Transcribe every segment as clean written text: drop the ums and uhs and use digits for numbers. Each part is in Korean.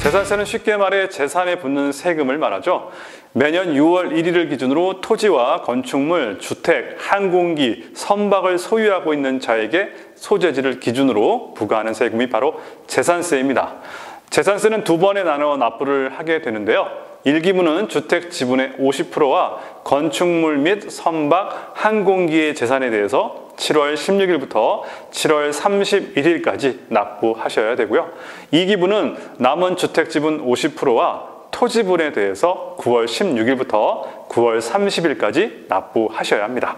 재산세는 쉽게 말해 재산에 붙는 세금을 말하죠. 매년 6월 1일을 기준으로 토지와 건축물, 주택, 항공기, 선박을 소유하고 있는 자에게 소재지를 기준으로 부과하는 세금이 바로 재산세입니다. 재산세는 두 번에 나눠 납부를 하게 되는데요. 1기분은 주택 지분의 50%와 건축물 및 선박, 항공기의 재산에 대해서 7월 16일부터 7월 31일까지 납부하셔야 되고요. 2기분은 남은 주택 지분 50%와 토지분에 대해서 9월 16일부터 9월 30일까지 납부하셔야 합니다.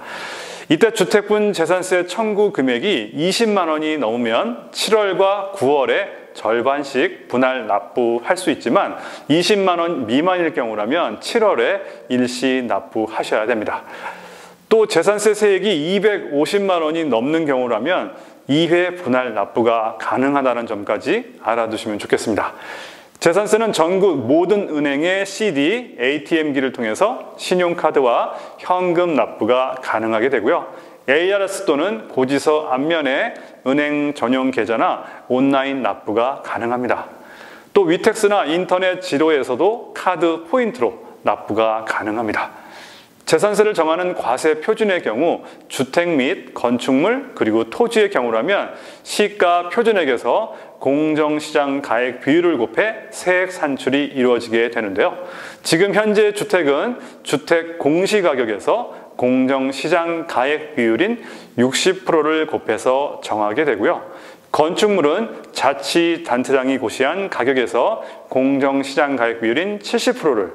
이때 주택분 재산세 청구 금액이 20만 원이 넘으면 7월과 9월에 절반씩 분할 납부할 수 있지만 20만 원 미만일 경우라면 7월에 일시 납부하셔야 됩니다. 또 재산세 세액이 250만 원이 넘는 경우라면 2회 분할 납부가 가능하다는 점까지 알아두시면 좋겠습니다. 재산세는 전국 모든 은행의 CD, ATM기를 통해서 신용카드와 현금 납부가 가능하게 되고요. ARS 또는 고지서 앞면에 은행 전용 계좌나 온라인 납부가 가능합니다. 또 위텍스나 인터넷 지로에서도 카드 포인트로 납부가 가능합니다. 재산세를 정하는 과세 표준의 경우 주택 및 건축물 그리고 토지의 경우라면 시가 표준액에서 공정시장 가액 비율을 곱해 세액 산출이 이루어지게 되는데요. 지금 현재 주택은 주택 공시가격에서 공정시장 가액 비율인 60%를 곱해서 정하게 되고요. 건축물은 자치단체장이 고시한 가격에서 공정시장 가액 비율인 70%를,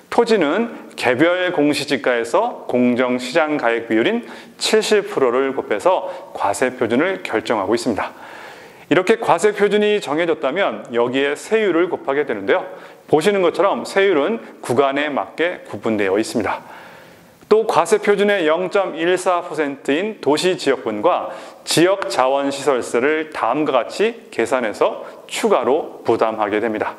토지는 개별 공시지가에서 공정시장 가액 비율인 70%를 곱해서 과세 표준을 결정하고 있습니다. 이렇게 과세 표준이 정해졌다면 여기에 세율을 곱하게 되는데요. 보시는 것처럼 세율은 구간에 맞게 구분되어 있습니다. 또 과세 표준의 0.14%인 도시지역분과 지역자원시설세를 다음과 같이 계산해서 추가로 부담하게 됩니다.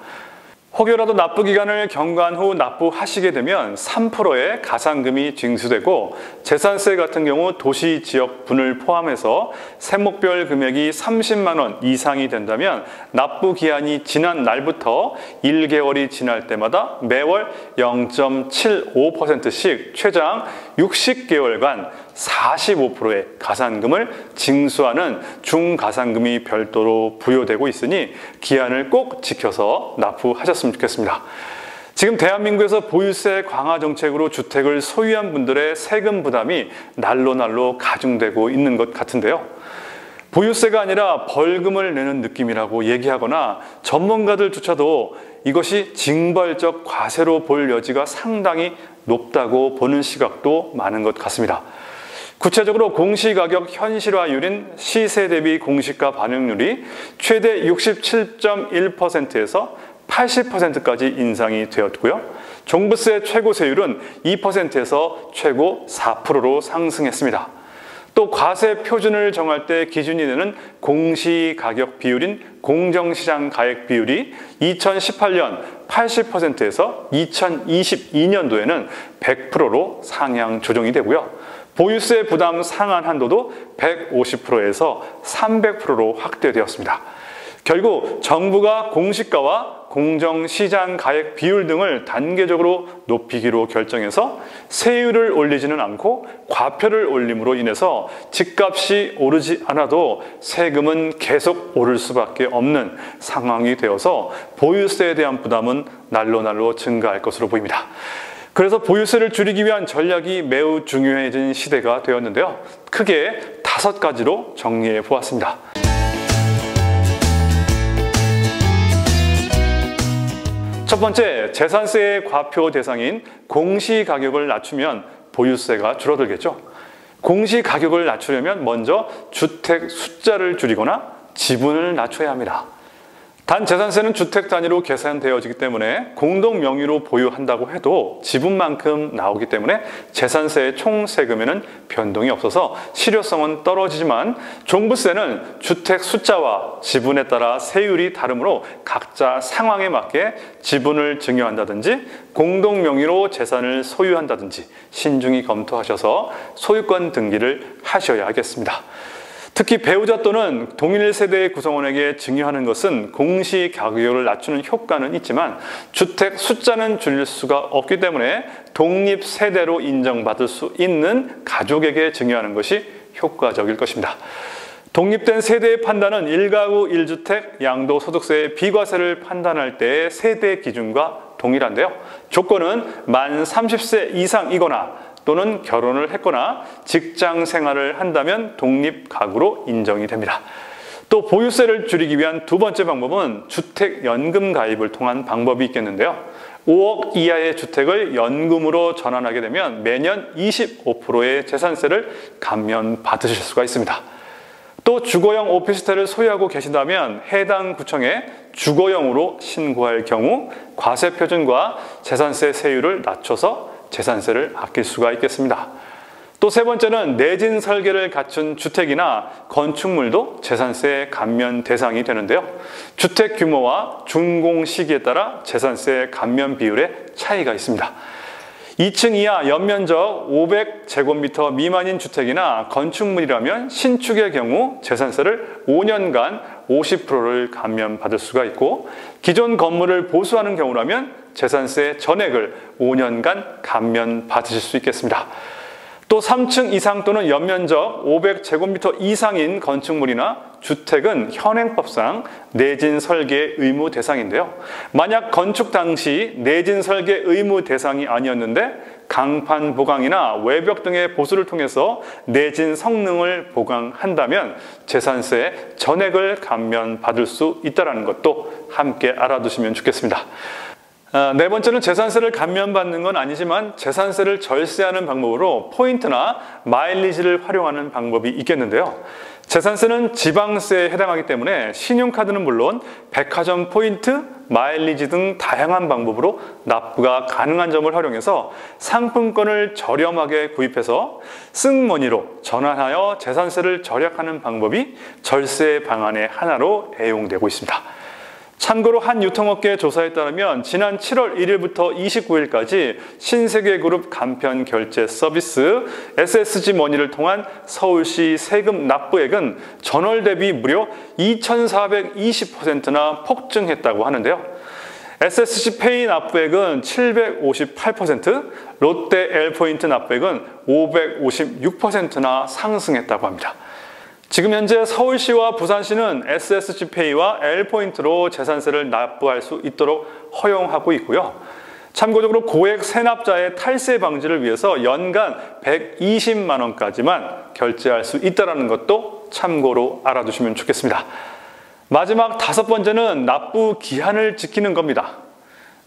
혹여라도 납부기간을 경과한 후 납부하시게 되면 3%의 가산금이 징수되고 재산세 같은 경우 도시지역분을 포함해서 세목별 금액이 30만 원 이상이 된다면 납부기한이 지난 날부터 1개월이 지날 때마다 매월 0.75%씩 최장 60개월간 45%의 가산금을 징수하는 중가산금이 별도로 부여되고 있으니 기한을 꼭 지켜서 납부하셨으면 좋겠습니다. 지금 대한민국에서 보유세 강화 정책으로 주택을 소유한 분들의 세금 부담이 날로 가중되고 있는 것 같은데요. 보유세가 아니라 벌금을 내는 느낌이라고 얘기하거나 전문가들조차도 이것이 징벌적 과세로 볼 여지가 상당히 높다고 보는 시각도 많은 것 같습니다. 구체적으로 공시가격 현실화율인 시세 대비 공시가 반영률이 최대 67.1%에서 80%까지 인상이 되었고요. 종부세 최고세율은 2%에서 최고 4%로 상승했습니다. 또 과세 표준을 정할 때 기준이 되는 공시가격 비율인 공정시장 가액 비율이 2018년 80%에서 2022년도에는 100%로 상향 조정이 되고요. 보유세 부담 상한 한도도 150%에서 300%로 확대되었습니다. 결국 정부가 공시가와 공정시장 가액 비율 등을 단계적으로 높이기로 결정해서 세율을 올리지는 않고 과표를 올림으로 인해서 집값이 오르지 않아도 세금은 계속 오를 수밖에 없는 상황이 되어서 보유세에 대한 부담은 날로 증가할 것으로 보입니다. 그래서 보유세를 줄이기 위한 전략이 매우 중요해진 시대가 되었는데요. 크게 5가지로 정리해 보았습니다. 첫 번째, 재산세의 과표 대상인 공시가격을 낮추면 보유세가 줄어들겠죠. 공시가격을 낮추려면 먼저 주택 숫자를 줄이거나 지분을 낮춰야 합니다. 단 재산세는 주택 단위로 계산되어지기 때문에 공동 명의로 보유한다고 해도 지분만큼 나오기 때문에 재산세의 총 세금에는 변동이 없어서 실효성은 떨어지지만 종부세는 주택 숫자와 지분에 따라 세율이 다르므로 각자 상황에 맞게 지분을 증여한다든지 공동 명의로 재산을 소유한다든지 신중히 검토하셔서 소유권 등기를 하셔야 하겠습니다. 특히 배우자 또는 동일 세대의 구성원에게 증여하는 것은 공시가격을 낮추는 효과는 있지만 주택 숫자는 줄일 수가 없기 때문에 독립세대로 인정받을 수 있는 가족에게 증여하는 것이 효과적일 것입니다. 독립된 세대의 판단은 1가구 1주택 양도소득세의 비과세를 판단할 때의 세대 기준과 동일한데요. 조건은 만 30세 이상이거나 또는 결혼을 했거나 직장 생활을 한다면 독립가구로 인정이 됩니다. 또 보유세를 줄이기 위한 두 번째 방법은 주택연금 가입을 통한 방법이 있겠는데요. 5억 이하의 주택을 연금으로 전환하게 되면 매년 25%의 재산세를 감면받으실 수가 있습니다. 또 주거용 오피스텔을 소유하고 계신다면 해당 구청에 주거용으로 신고할 경우 과세표준과 재산세 세율을 낮춰서 재산세를 아낄 수가 있겠습니다. 또 세 번째는 내진 설계를 갖춘 주택이나 건축물도 재산세 감면 대상이 되는데요. 주택 규모와 준공 시기에 따라 재산세 감면 비율에 차이가 있습니다. 2층 이하 연면적 500제곱미터 미만인 주택이나 건축물이라면 신축의 경우 재산세를 5년간 50%를 감면받을 수가 있고 기존 건물을 보수하는 경우라면 재산세 전액을 5년간 감면받으실 수 있겠습니다. 또 3층 이상 또는 연면적 500제곱미터 이상인 건축물이나 주택은 현행법상 내진 설계 의무 대상인데요. 만약 건축 당시 내진 설계 의무 대상이 아니었는데 강판 보강이나 외벽 등의 보수를 통해서 내진 성능을 보강한다면 재산세 전액을 감면받을 수 있다는 것도 함께 알아두시면 좋겠습니다. 네 번째는 재산세를 감면받는 건 아니지만 재산세를 절세하는 방법으로 포인트나 마일리지를 활용하는 방법이 있겠는데요. 재산세는 지방세에 해당하기 때문에 신용카드는 물론 백화점 포인트, 마일리지 등 다양한 방법으로 납부가 가능한 점을 활용해서 상품권을 저렴하게 구입해서 승머니로 전환하여 재산세를 절약하는 방법이 절세 방안의 하나로 애용되고 있습니다. 참고로 한 유통업계 조사에 따르면 지난 7월 1일부터 29일까지 신세계그룹 간편 결제 서비스 SSG머니를 통한 서울시 세금 납부액은 전월 대비 무려 2,420%나 폭증했다고 하는데요. SSG페이 납부액은 758%, 롯데 L포인트 납부액은 556%나 상승했다고 합니다. 지금 현재 서울시와 부산시는 SSG페이와 L포인트로 재산세를 납부할 수 있도록 허용하고 있고요. 참고적으로 고액 세납자의 탈세 방지를 위해서 연간 120만 원까지만 결제할 수 있다는 것도 참고로 알아두시면 좋겠습니다. 마지막 다섯 번째는 납부 기한을 지키는 겁니다.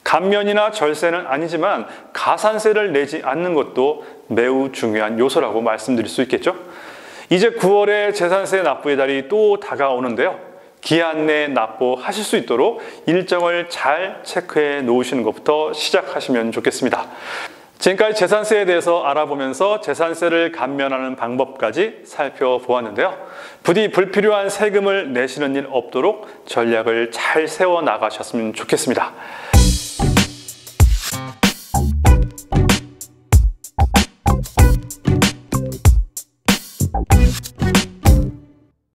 감면이나 절세는 아니지만 가산세를 내지 않는 것도 매우 중요한 요소라고 말씀드릴 수 있겠죠. 이제 9월에 재산세 납부의 달이 또 다가오는데요. 기한 내에 납부하실 수 있도록 일정을 잘 체크해 놓으시는 것부터 시작하시면 좋겠습니다. 지금까지 재산세에 대해서 알아보면서 재산세를 감면하는 방법까지 살펴보았는데요. 부디 불필요한 세금을 내시는 일 없도록 전략을 잘 세워 나가셨으면 좋겠습니다.